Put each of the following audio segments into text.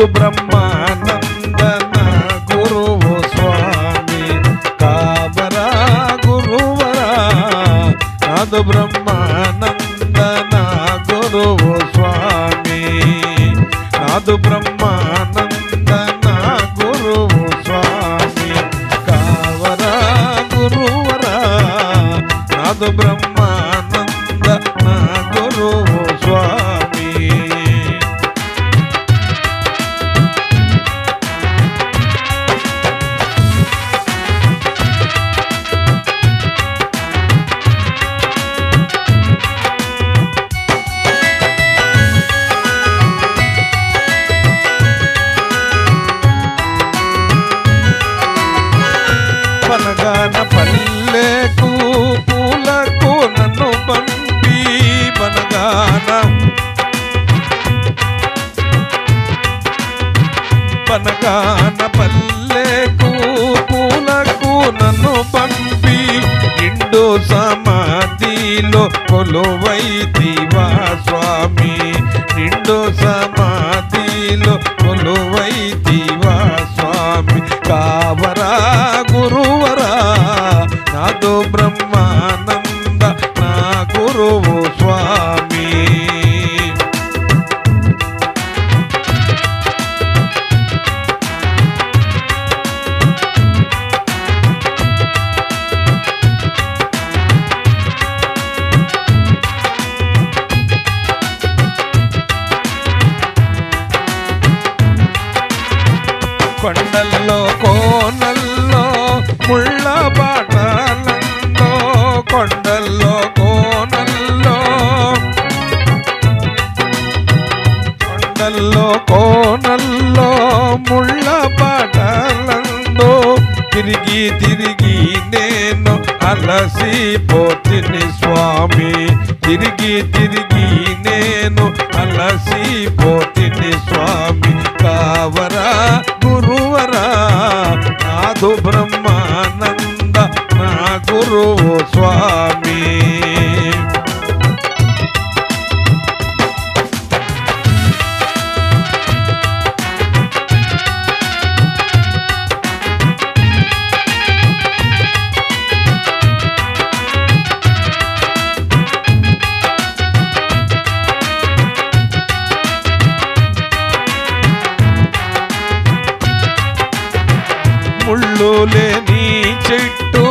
నాదు బ్రహ్మానందన గురువు స్వామి కావరా గురువరా నాదు బ్రహ్మానందన గురువు స్వామి నాదు బ్రహ్మానందన గురువు స్వామి కావరా గురువరా నాదు బ్రహ్మానందన గురువు స్వామి బనగాన పల్లెకు పూలకు నన్ను పంపి బనగాన పల్లెకు పూలకు నన్ను పంపి నిండు సమాధిలో కొలువైతివా స్వామి నిండు సమాధిలో కొలువైతివా స్వామి కావరా గురువరా నాదు బ్రహ్మానంద నా గురువు స్వామి కొండల్లో కోనల్లో ముళ్ళ బాటలలో కొండల్లో కోనల్లో ముళ్ళ బాటలలో తిరిగి తిరిగి నేను అలసిపోతిని స్వామి తిరిగి తిరిగి నేను అలసిపోతిని స్వామి కావరా గురువరా నాదు బ్రహ్మానంద నా గురువు స్వామి ముళ్ళు లేని చెట్టు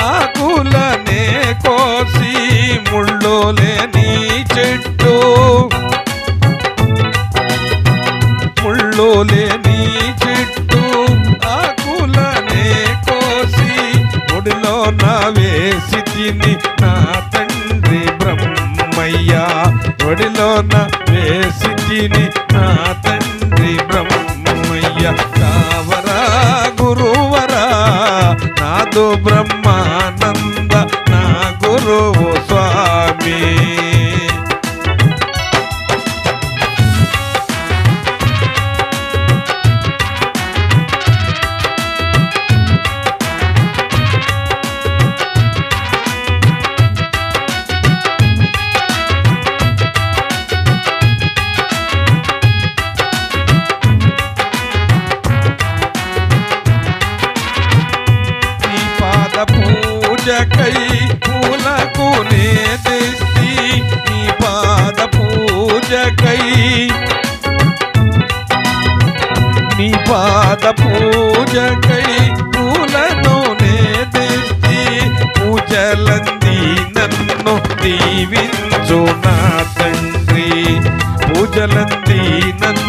ఆకులనే కోసి ముళ్ళు లేని చెట్టు ముళ్ళు లేని చెట్టు ఆకులనే కోసి ఒడిలో నా వేసి తిని నా తండ్రి బ్రహ్మయ్య ఒడిలో నా వేసి తిని నా తండ్రి బ్రహ్మయ్య కావరా గురువరా నాదు బ్రహ్మానంద నా గురువు స్వామి పూజకై పూలకు నే తెస్తి నీ పాద పూజకై నీ పాద పూజకై పూలను నే తెస్తి పూజలంది నన్ను దీవించు నా తండ్రి పూజలంది నన్ను